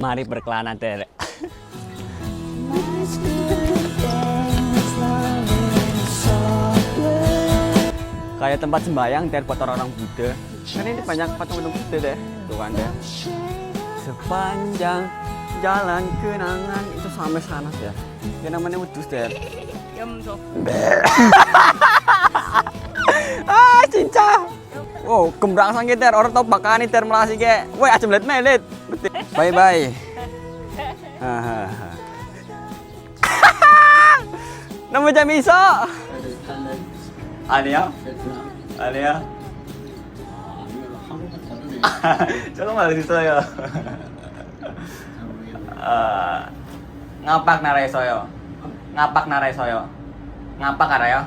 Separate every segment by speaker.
Speaker 1: Mari berkelana ter. Kayak tempat sembayang ter buat orang-orang Buddha. Kan ini banyak patung-patung Buddha deh. Tuh kan deh. Sepanjang jalan kenangan itu sampai sana ya. Yang namanya wedus ter. Ah, cinca. Wow, gembrang sang ter. Orang tau bakal nih ter melasi ke. Woi, aja melihat melit. Bye bye. Nama jam iso. Alia. Alia. Coba malah situ ya. Ngapak narai soyo. Ngapak narai soyo. Ngapak arayo.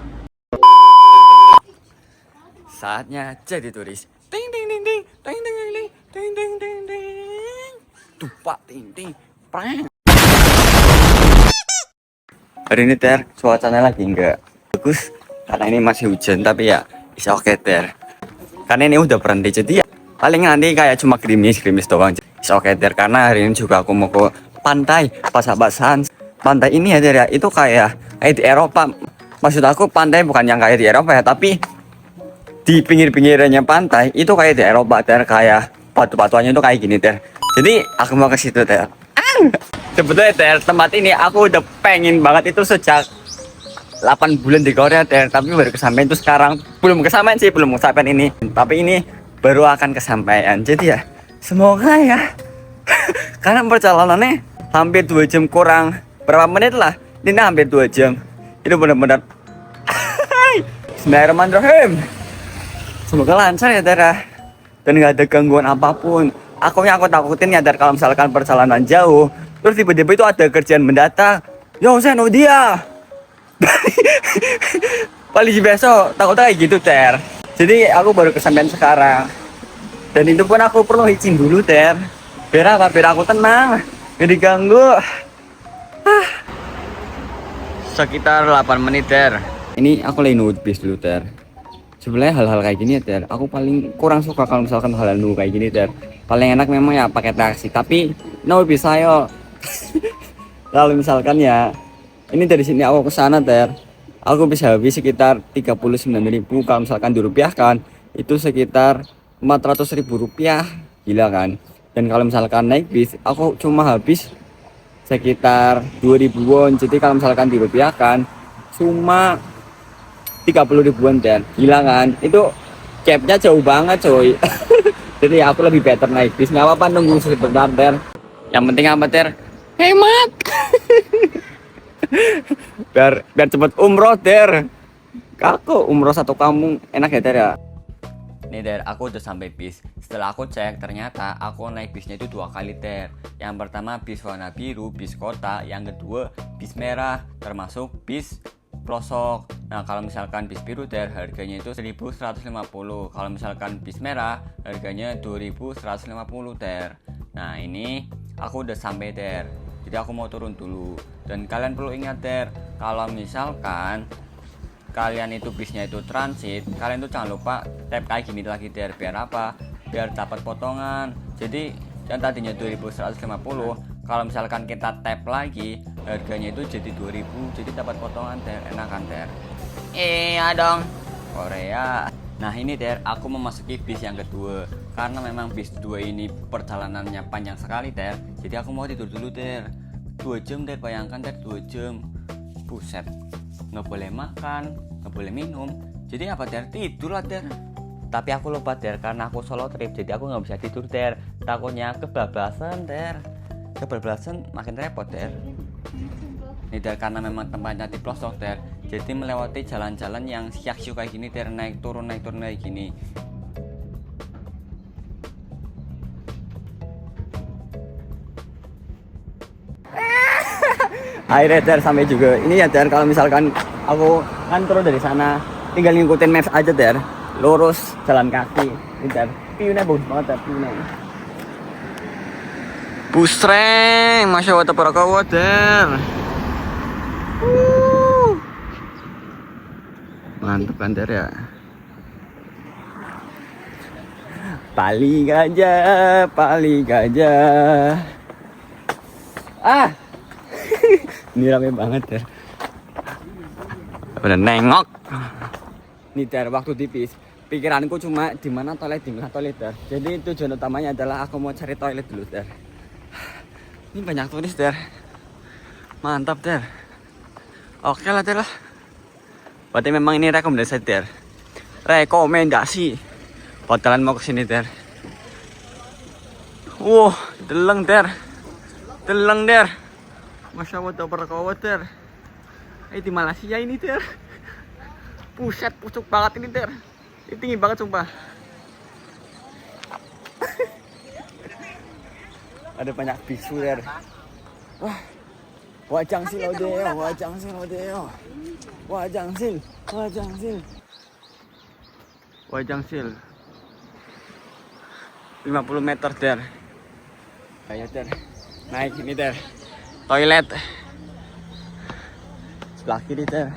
Speaker 1: Saatnya jadi turis. Ting ting ting ting ting ting ting ting ting ting ting. Tupak ting ting. Prang. Hari ini ter cuacanya lagi enggak bagus karena ini masih hujan, tapi ya bisa oke ter. Karena ini udah berhenti jadi ya paling nanti kayak cuma gerimis doang. Bisa oke ter karena hari ini juga aku mau ke pantai Pasabasan. Pantai ini ya ter ya itu kayak di Eropa. Maksud aku pantai bukan yang kayak di Eropa ya, tapi di pinggir-pinggirnya pantai itu kayak di Eropa ter, kayak batu-batuannya itu kayak gini ter. Jadi aku mau ke situ ter. Sebetulnya ter tempat ini aku udah pengen banget itu sejak 8 bulan di Korea ter, tapi baru kesampaian itu sekarang. Belum kesampaian sih, belum kesampaian ini, tapi ini baru akan kesampaian. Jadi ya semoga ya. Karena perjalanannya hampir 2 jam kurang berapa menit lah, ini hampir 2 jam. Itu benar-benar Bismillahirrahmanirrahim. Semoga lancar ya ter dan nggak ada gangguan apapun. Aku takutin ya ter, kalau misalkan perjalanan jauh terus tiba-tiba itu ada kerjaan mendadak. Yo saya no dia. Paling besok takutnya kayak gitu ter. Jadi aku baru kesampaian sekarang. Dan itu pun aku perlu izin dulu ter. Biar apa? Biar aku tenang, gak diganggu. Sekitar 8 menit ter. Ini aku lagi nunggu bis dulu ter. Sebenarnya hal-hal kayak gini ya ter, aku paling kurang suka kalau misalkan hal-hal nunggu kayak gini ter. Paling enak memang ya pakai taksi, tapi no bisa yo. Kalau misalkan ya ini dari sini aku ke sana ter, aku bisa habis sekitar 39.000. Kalau misalkan dirupiahkan itu sekitar 400.000 rupiah, gila kan. Dan kalau misalkan naik bis aku cuma habis sekitar 2.000 won. Jadi kalau misalkan dirupiahkan cuma 30 ribuan ter, gila kan. Itu capnya jauh banget coy. Jadi aku lebih better naik bis, nggak apa-apa nunggu sebentar ter. Yang penting apa ter? Hemat. biar cepet umroh ter. Aku umroh satu kampung enak ya ter ya. Nih ter, aku udah sampai bis. Setelah aku cek ternyata aku naik bisnya itu 2 kali ter. Yang pertama bis warna biru, bis kota. Yang kedua bis merah, termasuk bis pelosok. Nah kalau misalkan bis biru ter harganya itu 1.150. Kalau misalkan bis merah harganya 2.150 ter. Nah ini aku udah sampai ter, jadi aku mau turun dulu. Dan kalian perlu ingat ter, kalau misalkan kalian itu bisnya itu transit, kalian tuh jangan lupa tap kayak gini lagi ter. Biar apa? Biar dapat potongan. Jadi yang tadinya 2.150, kalau misalkan kita tap lagi harganya itu jadi 2.000, jadi dapat potongan ter. Enakan ter. Iya dong Korea. Nah ini ter, aku memasuki bis yang kedua. Karena memang bis 2 ini perjalanannya panjang sekali ter, jadi aku mau tidur dulu ter. 2 jam ter, bayangkan ter, 2 jam. Buset, nggak boleh makan, nggak boleh minum. Jadi apa ter? Tidur lah ter. Tapi aku lupa ter, karena aku solo trip, jadi aku nggak bisa tidur ter. Takutnya kebablasan ter. Kebablasan makin repot ter. Ini ter, karena memang tempatnya di pelosok ter, jadi melewati jalan-jalan yang siak-siuk kayak gini ter, naik turun kayak gini. Akhirnya ter sampai juga. Ini ya ter, kalau misalkan aku kan turun dari sana, tinggal ngikutin maps aja ter, lurus jalan kaki. Ini ter, view-nya bagus banget ter, view-nya. Busreng, masya Allah tabarakallah ter. Mantap kan ter ya. Pali gajah, Ah, ini rame banget ya. Udah nengok. Nih Ter, waktu tipis pikiranku cuma di mana toilet Ter. Jadi tujuan utamanya adalah aku mau cari toilet dulu Ter. Ini banyak turis Ter. Mantap Ter. Oke lah Ter lah. Berarti memang ini rekomendasi Ter. Rekomendasi. Buat kalian mau kesini Ter. Wow, deleng Ter. Deleng Ter. Masya Allah tak perkawat Ter. Di Malaysia ini Ter. Puset, pucuk banget ini Ter. Ini tinggi banget sumpah. Ada banyak bisu Ter. Wah. Wajang sil odeo, wajang sil odeo. Wajang sil, wajang sil. Wajang sil. 50 meter Ter. Ayo Ter. Naik ini Ter. Toilet. Sebelah kiri Ter.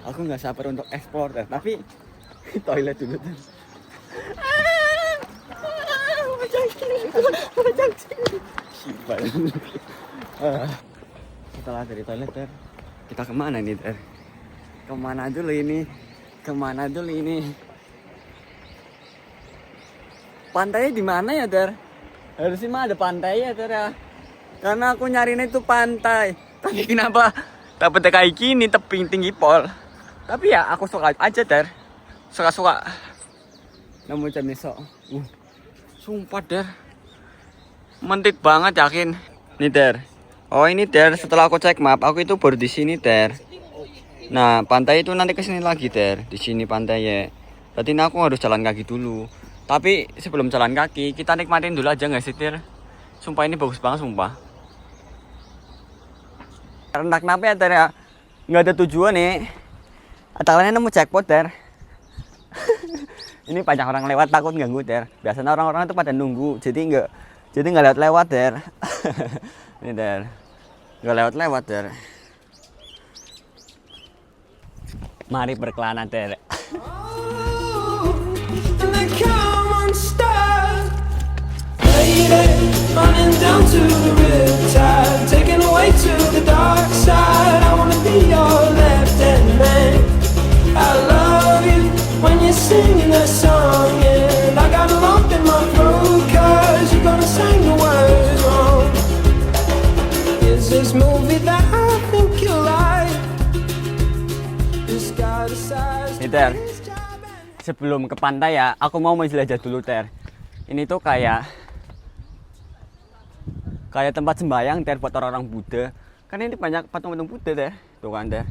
Speaker 1: Aku nggak sabar untuk explore Ter. Tapi toilet dulu Ter. Wajang sil. Sibal. Setelah dari toilet Ter, kita kemana nih Ter? Kemana dulu ini? Kemana dulu ini? Pantainya di mana ya Ter? Harusnya mah ada pantai ya Ter ya. Karena aku nyarinya itu pantai. Tapi kenapa dapet kayak gini tebing tinggi pol? Tapi ya aku suka aja Ter. Suka-suka. Namun jam besok. Sumpah Ter. Mentit banget yakin. Nih Ter. Oh ini Ter, setelah aku cek map, aku itu baru di sini Ter. Nah, pantai itu nanti kesini lagi Ter. Di sini pantainya. Berarti aku harus jalan kaki dulu. Tapi sebelum jalan kaki, kita nikmatin dulu aja nggak sih Ter? Sumpah ini bagus banget sumpah. Karena kenapa ya Ter ya? Nggak ada tujuan nih. Atau kalian nemu jackpot Ter? Ini banyak orang lewat takut ganggu Ter. Biasanya orang-orang itu pada nunggu, jadi nggak lewat Ter. Ini Ter, nggak lewat Ter. Mari berkelana Ter. Running down to the riptide, taken away to the dark side. I wanna be your left-hand man. I love you when you're singing that song, and I got a lump in my throat 'cause you're gonna sing the words wrong. Is this movie that I think you like? It's got a size. Ter, sebelum ke pantai ya, aku mau menjelajah dulu Ter. Ini tuh kayak tempat sembahyang Ter buat orang-orang Buddha. Karena ini banyak patung-patung Buddha Ter. Tuh kan Ter.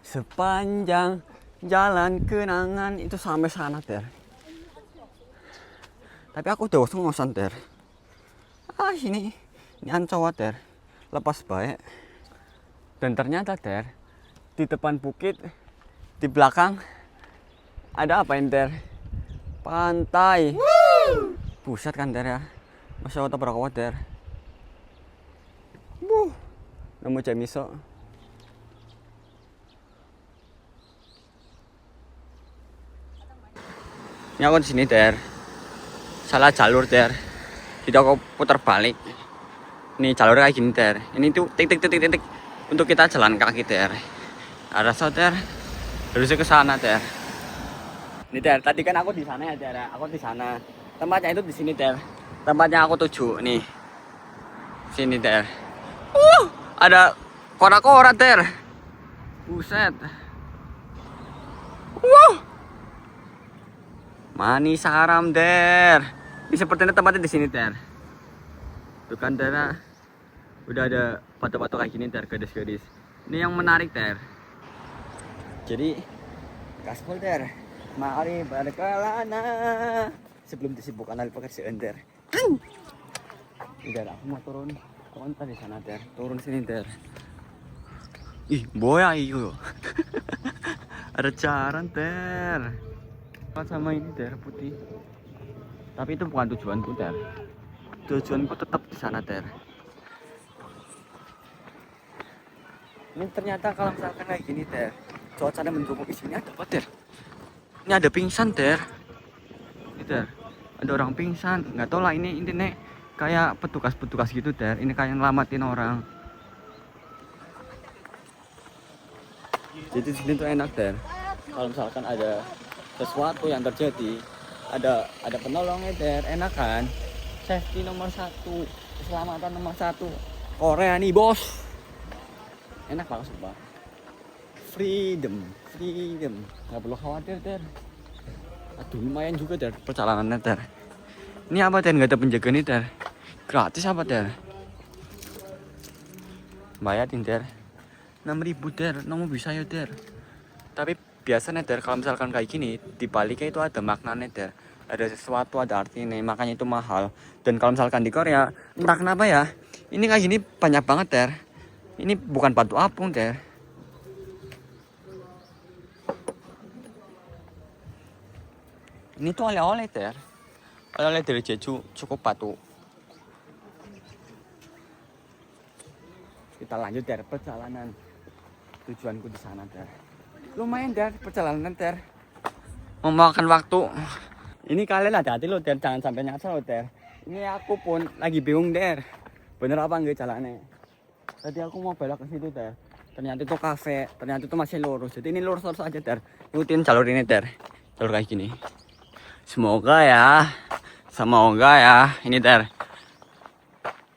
Speaker 1: Sepanjang jalan kenangan itu sampai sana Ter. Tapi aku udah ngos-ngosan Ter. Ini Ancol Ter. Lepas baik. Dan ternyata Ter, di depan bukit, di belakang ada apa ini Ter? Pantai. Buset kan Ter ya. Masya Allah berapa Ter. Nemu jam iso. Ini aku di sini Ter. Salah jalur Ter. Jadi aku putar balik. Ini jalur kayak gini Ter. Ini tuh titik untuk kita jalan kaki Ter. Ada Ter. Harusnya ke sana Ter. Ini Ter, tadi kan aku di sana ya Ter. Aku di sana. Tempatnya itu di sini Ter. Tempatnya aku tuju nih. Sini Ter. Ada kora-kora Ter. Buset. Manis haram Ter. Ini sepertinya tempatnya di sini Ter. Tuh kan Ter. Udah ada batu-batu kayak gini Ter, gadis-gadis. Ini yang menarik Ter. Jadi gaspol Ter. Mari berkelana sebelum disibukkan oleh pekerjaan Ter. Udah aku mau turun konten di sana Ter. Turun sini Ter. Ih, boya iyo. Ada jaran Ter. Sama ini Ter putih. Tapi itu bukan tujuanku Ter. Tujuanku tetap di sana Ter. Ini ternyata kalau misalkan kayak gini Ter, cuacanya mendukung di sini ada apa Ter? Ini ada pingsan Ter. Ini Ter. Ada orang pingsan. Nggak tahu lah ini nek kayak petugas-petugas gitu ter. Ini kayak ngelamatin orang. Jadi di sini tuh enak ter. Kalau misalkan ada sesuatu yang terjadi, ada penolongnya ter, enak kan? Safety nomor 1, keselamatan nomor 1. Korea nih bos. Enak banget sumpah. Freedom, nggak perlu khawatir ter. Aduh lumayan juga ter perjalanannya ter. Ini apa ter? Nggak ada penjaga nih ter. Gratis apa ter? Bayarin ter. 6.000 ter, nomor bisa ya ter. Tapi biasanya ter kalau misalkan kayak gini di baliknya itu ada maknanya ter. Ada sesuatu, ada artinya, makanya itu mahal. Dan kalau misalkan di Korea, entah kenapa ya, ini kayak gini banyak banget ter. Ini bukan batu apung ter. Ini tuh oleh-oleh ter. Oleh-oleh dari Jeju, cukup batu. Kita lanjut ter perjalanan. Tujuanku di sana ter. Lumayan ter perjalanan ter. Memakan waktu. Ini kalian hati-hati loh ter, jangan sampai nyasar loh ter. Ini aku pun lagi bingung ter. Bener apa enggak jalannya? Tadi aku mau belok ke situ ter. Ternyata itu kafe, ternyata itu masih lurus. Jadi ini lurus aja ter. Ikutin jalur ini ter. Jalur kayak gini. Semoga ya. Ini ter.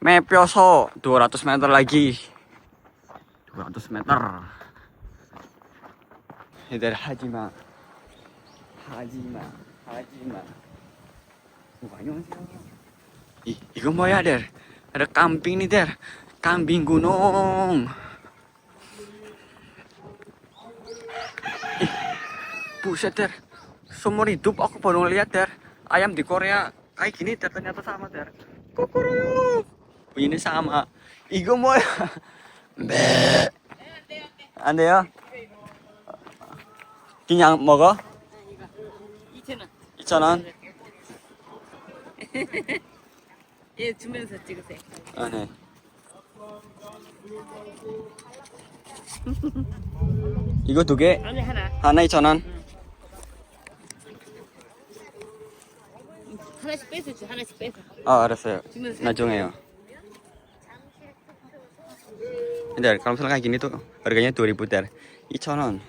Speaker 1: Mepyoso 200 meter lagi. 200 meter. Ini dari Hajima. Bukannya sih. Iku mau ya der. Ada kambing nih der. Kambing gunung. Buset der. Seumur hidup aku baru ngeliat der. Ayam di Korea kayak gini ter, ternyata sama ter. Kokoroyo. Ini sama. Iku mau ya. Be. 안 돼요? 그냥 먹어?
Speaker 2: 2,000원.
Speaker 1: 2,000원?
Speaker 2: 예, 주면서 찍으세요.
Speaker 1: 아, 네. 이거 2개?
Speaker 2: 아니, 하나.
Speaker 1: 하나 2,000원?
Speaker 2: 하나씩 빼서 줘, 하나씩 빼서.
Speaker 1: 알았어요.
Speaker 2: 주면서
Speaker 1: 나중에요. Bentar, kalau misalnya kayak gini tuh harganya 2.000 ter. 2,000원.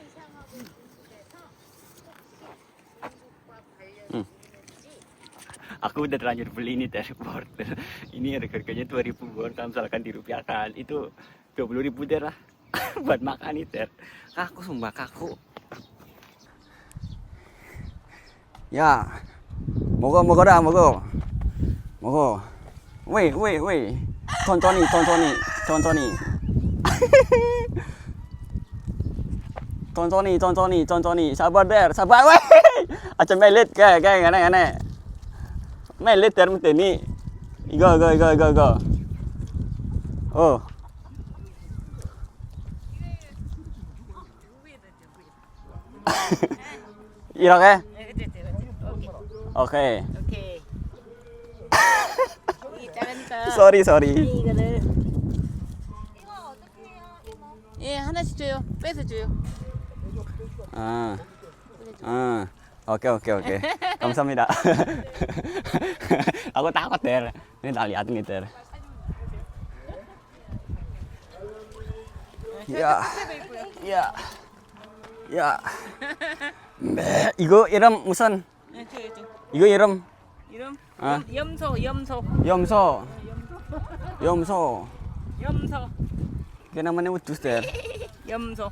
Speaker 1: Aku udah terlanjur beli ini ter wortel. Ini harganya 2.000 won. Kalau misalkan dirupiahkan itu 20.000 ter lah. Buat makan nih ter. Kaku sumpah kaku. Ya. 먹어 먹어라 먹어. 먹어. 왜. 천천히. 천천히. 사bar der, sabar weh. Aja melit kayak ngene. Melit der mesti. 이거. 어. 이렇게? 오케이.
Speaker 2: 이게 작으니까.
Speaker 1: sorry.
Speaker 2: 이거를. 예, 하나씩 줘요. 빼서 줘요.
Speaker 1: 오케이. 감사합니다. Aku takut der. Ini tak lihat nih der. Ya. 이거 이름 무슨?
Speaker 2: 네, 줘요.
Speaker 1: 이거 이름?
Speaker 2: 이름?
Speaker 1: 아.
Speaker 2: 염소.
Speaker 1: 염소. Kaya namanya udus der.
Speaker 2: 염소.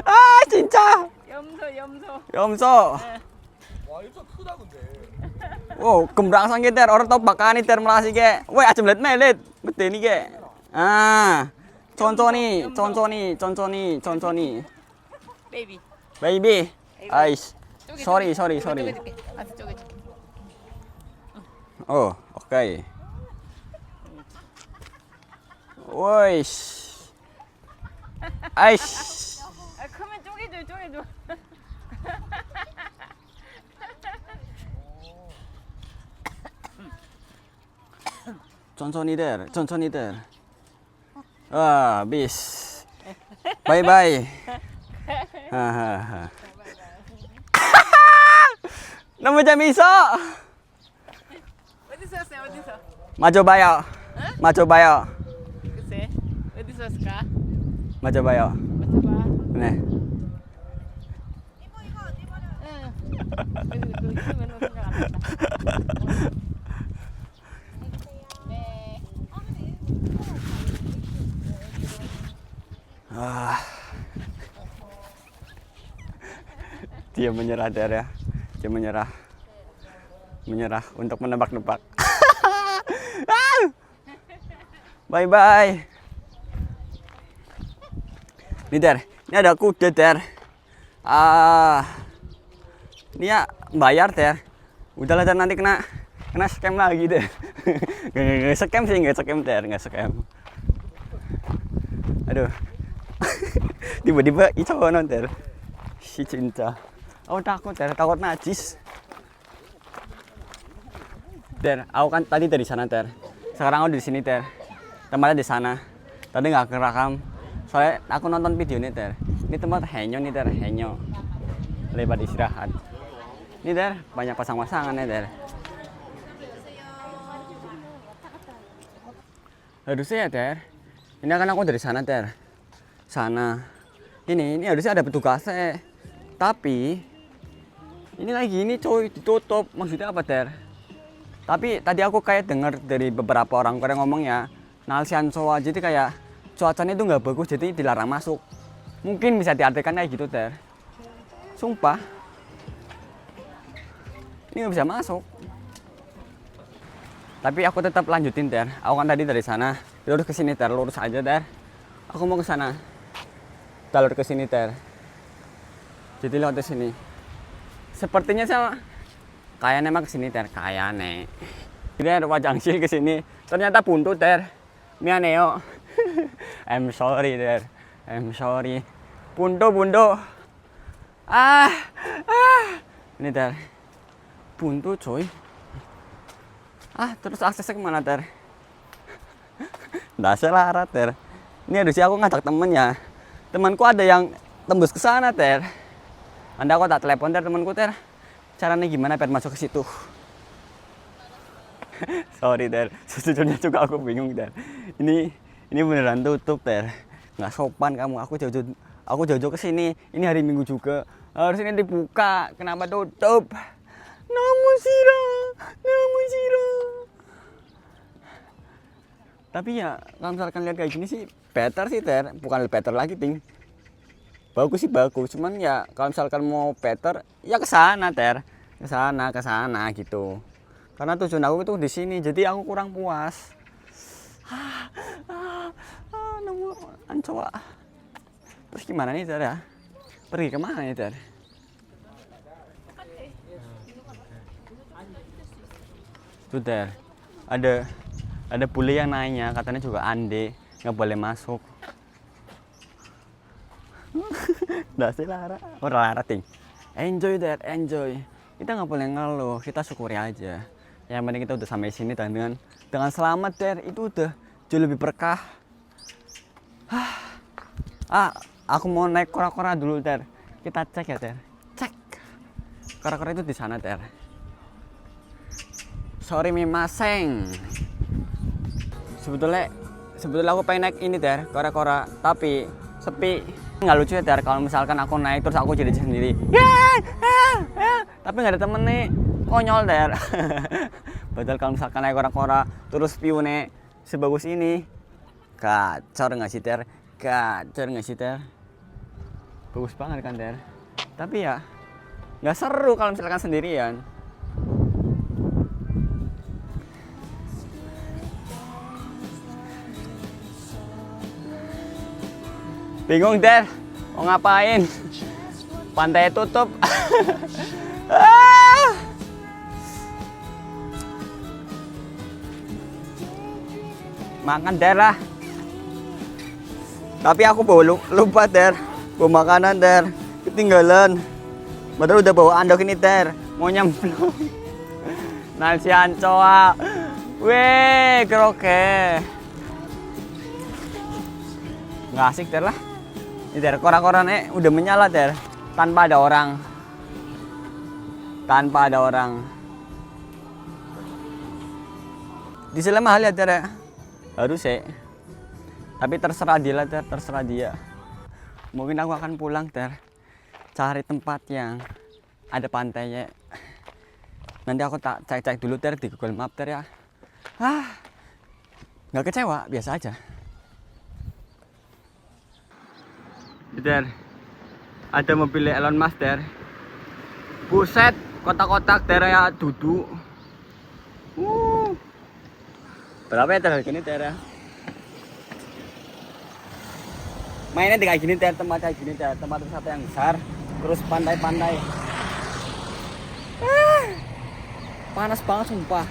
Speaker 1: 아 진짜. 염소.
Speaker 2: 네.
Speaker 3: 와 일단 크다 근데.
Speaker 1: Wow, kembrangsang ge ter, orang tau bakani ter melasi ge. Weh, aja melet melet. Gede nih ge. Ah. 천천히.
Speaker 2: 베이비.
Speaker 1: Baby. 아이씨. sorry.
Speaker 2: 쪼개줄게. 알았어, 쪼개줄게.
Speaker 1: 오케이. 오이씨. 아이씨.
Speaker 2: 아, 크면 쪼개줘.
Speaker 1: 천천히 들. bis. 바이바이. 하하하. 너무 재미있어.
Speaker 2: 어디서 왔어요? 어디서?
Speaker 1: 맞아봐요. 맞아봐요.
Speaker 2: 글쎄. 어디서 왔을까?
Speaker 1: 맞아봐요.
Speaker 2: 맞춰봐.
Speaker 1: 네.
Speaker 2: 응. 그리고 또 있으면 생각 안 난다. 네.
Speaker 1: Ah. Dia menyerah Der ya. Dia menyerah. Menyerah untuk menebak-nebak. Bye bye. Nih Der, ini ada kuda Der. Ini ya bayar Der. Udahlah Der, nanti kena scam lagi Der. Nggak scam sih, nggak scam Der, nggak scam. Aduh. Tiba-tiba cowok nonton si cinta. Aku takut Der, takut najis. Der, aku kan tadi dari sana Der. Sekarang aku di sini Der. Tempatnya di sana. Tadi nggak kerekam. Soalnya aku nonton videonya Der. Ini tempat henyo nih Der, henyo. Lebar istirahat. Ini Der, banyak pasang-pasangannya Der. Harusnya ya Der. Ini kan aku dari sana Der. Sana. Ini harusnya ada petugasnya. Tapi ini lagi ini coy ditutup. Maksudnya apa Der? Tapi tadi aku kayak dengar dari beberapa orang Korea ngomong ya, Nalsian Soa, jadi kayak cuacanya itu nggak bagus, jadi dilarang masuk. Mungkin bisa diartikan kayak gitu Der. Sumpah. Ini nggak bisa masuk. Tapi aku tetap lanjutin Der. Aku kan tadi dari sana, lurus ke sini Der, lurus aja Der. Aku mau ke sana. Jalur ke sini Ter. Jadi lewat ke sini. Sepertinya sama kayaknya mah ke sini Ter, kayaknya. Ini ada wajang sih ke sini. Ternyata buntu Ter. Mianeo. I'm sorry Ter. I'm sorry. Buntu. Ini Ter. Buntu coy. Terus aksesnya kemana Ter? Nggak selarat Ter. Ini harusnya aku ngajak temen ya. Temanku ada yang tembus ke sana Ter. Anda aku tak telepon Ter temanku Ter. Caranya gimana biar masuk ke situ? Sorry Ter. Sejujurnya juga aku bingung Ter. Ini beneran tutup Ter. Nggak sopan kamu. Aku jauh-jauh ke sini. Ini hari Minggu juga. Harusnya dibuka. Kenapa tutup? Namun sirah. Tapi ya kalau misalkan lihat kayak gini sih better sih Ter, bukan better lagi ting. Bagus sih bagus, cuman ya kalau misalkan mau better ya ke sana Ter, ke sana gitu. Karena tujuan aku itu di sini, jadi aku kurang puas. Nemu ancoa. Terus gimana nih Ter ya? Pergi kemana nih Ter? Tuh Ter, ada bule yang nanya, katanya juga ande nggak boleh masuk. Nggak sih Lara, orang Lara ting. Enjoy Der, enjoy. Kita nggak boleh ngeluh, kita syukuri aja. Yang penting kita udah sampai sini dengan selamat Der, itu udah jauh lebih berkah. Aku mau naik kora-kora dulu Der. Kita cek ya Der, cek. Kora-kora itu di sana Der. Sorry mimaseng. Sebetulnya aku pengen naik ini Der, kora-kora, tapi sepi. Nggak lucu ya Der, kalau misalkan aku naik terus aku jadi sendiri. Tapi nggak ada temen nih, konyol Der. Padahal kalau misalkan naik kora-kora terus view-nya sebagus ini, gacor nggak sih Der? Gacor nggak sih Der? Bagus banget kan Der. Tapi ya nggak seru kalau misalkan sendirian. Bingung Der, mau ngapain? Pantai tutup. Makan Der lah. Tapi aku bawa lupa Der, bawa makanan Der, ketinggalan. Padahal udah bawa andok ini Der, mau nyemplung. Nasi ancoa. Weh, keroke. Nggak asik Der lah. Ini Der, kora-koranya udah menyala Der, tanpa ada orang. Di sini mahal ya Ter ya? Harus ya. Tapi terserah dia lah Ter, terserah dia. Mungkin aku akan pulang Ter. Cari tempat yang ada pantainya. Nanti aku tak cek-cek dulu Ter di Google Map Ter ya. Nggak kecewa, biasa aja. Ter, ada mobil Elon Musk Ter. Buset, kotak-kotak Ter ya duduk. Berapa ya Ter gini Ter ya? Mainnya kayak gini Ter, tempat kayak gini Ter, tempat wisata yang besar, terus pantai-pantai. Panas banget sumpah.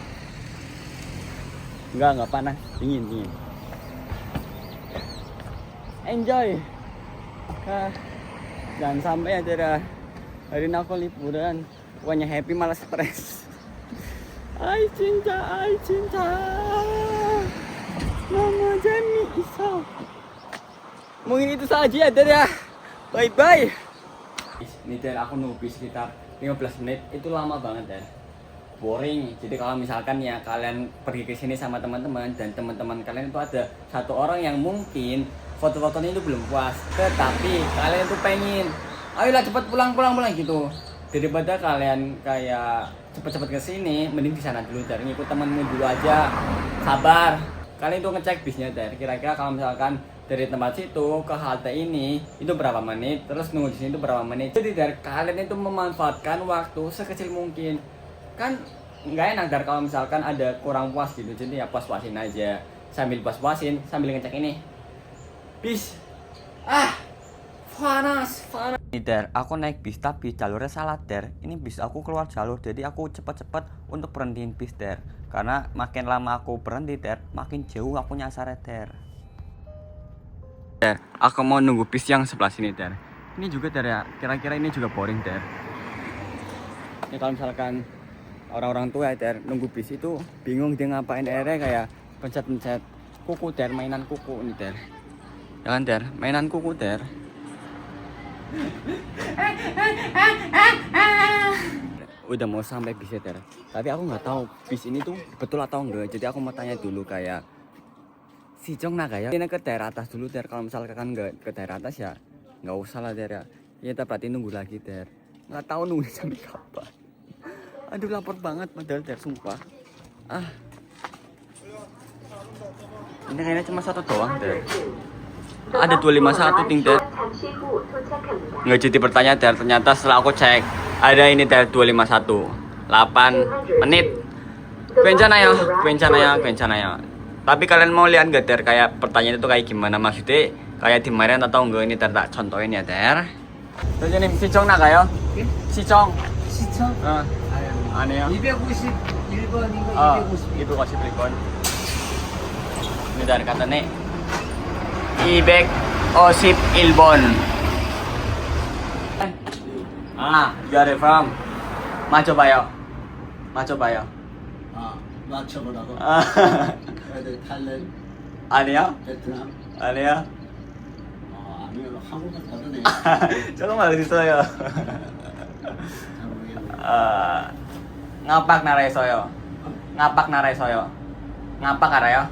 Speaker 1: Enggak panas, dingin. Enjoy. Jangan sampai ya Ter ya. Hari ini aku liburan, pokoknya happy malah stres. Ai cinta, Mama Jenny Isa. Mungkin itu saja ya Ter ya. Bye. Ini Ter, aku nunggu sekitar 15 menit, itu lama banget Ter. Boring. Jadi kalau misalkan ya kalian pergi ke sini sama teman-teman dan teman-teman kalian itu ada satu orang yang mungkin foto-fotonya itu belum puas, tetapi kalian tuh pengen, ayolah cepat pulang gitu. Daripada kalian kayak cepet-cepet ke sini, mending di sana dulu Ter, ngikut temenmu dulu aja. Sabar. Kalian itu ngecek bisnya Ter. Kira-kira kalau misalkan dari tempat situ ke halte ini itu berapa menit, terus nunggu di sini itu berapa menit. Jadi Ter, kalian itu memanfaatkan waktu sekecil mungkin. Kan nggak enak Ter kalau misalkan ada kurang puas gitu. Jadi ya puas-puasin aja. Sambil puas-puasin, sambil ngecek ini. Bis. Panas. Ini Ter, aku naik bis tapi jalurnya salah Ter. Ini bis aku keluar jalur, jadi aku cepet-cepet untuk berhentiin bis Ter. Karena makin lama aku berhenti Ter, makin jauh aku nyasar Ter. Ter, aku mau nunggu bis yang sebelah sini Ter. Ini juga Ter ya, kira-kira ini juga boring Ter. Ini kalau misalkan orang-orang tua ya Ter, nunggu bis itu bingung dia ngapain, akhirnya kayak pencet-pencet kuku Ter, mainan kuku ini Ter. Jangan Ter, mainan kuku Ter. Udah mau sampai bisnya Ter, tapi aku nggak tahu bis ini tuh betul atau enggak. Jadi aku mau tanya dulu kayak si Jong naga ya. Ini ke daerah atas dulu Ter. Kalau misalkan nggak ke daerah atas ya nggak usah lah Ter ya. Kita berarti nunggu lagi Ter. Nggak tahu nunggu sampai kapan. Aduh lapar banget padahal Ter, sumpah. Ini kayaknya cuma satu doang Ter. Ada 251 ting Ter. Nggak jadi bertanya Ter, ternyata setelah aku cek ada ini Ter 251 8 menit. Kencana ya. Tapi kalian mau lihat nggak Ter kayak pertanyaan itu kayak gimana, maksudnya kayak dimarahin atau enggak? Ini Ter tak contohin ya Ter. Terus ini si Chong 나가요? 시청. 아니요.
Speaker 3: 251번 이거
Speaker 1: 251번. Ini Ter kata nih 251번. You are from? 맞춰봐요.
Speaker 3: 맞춰보라고. 탈렌,
Speaker 1: 아니요?
Speaker 3: 베트남.
Speaker 1: 아니요?
Speaker 3: 아니요, 한국은 다르네.
Speaker 1: 조금만 어딨어요? ngapak naresoyo. Ngapak al아요?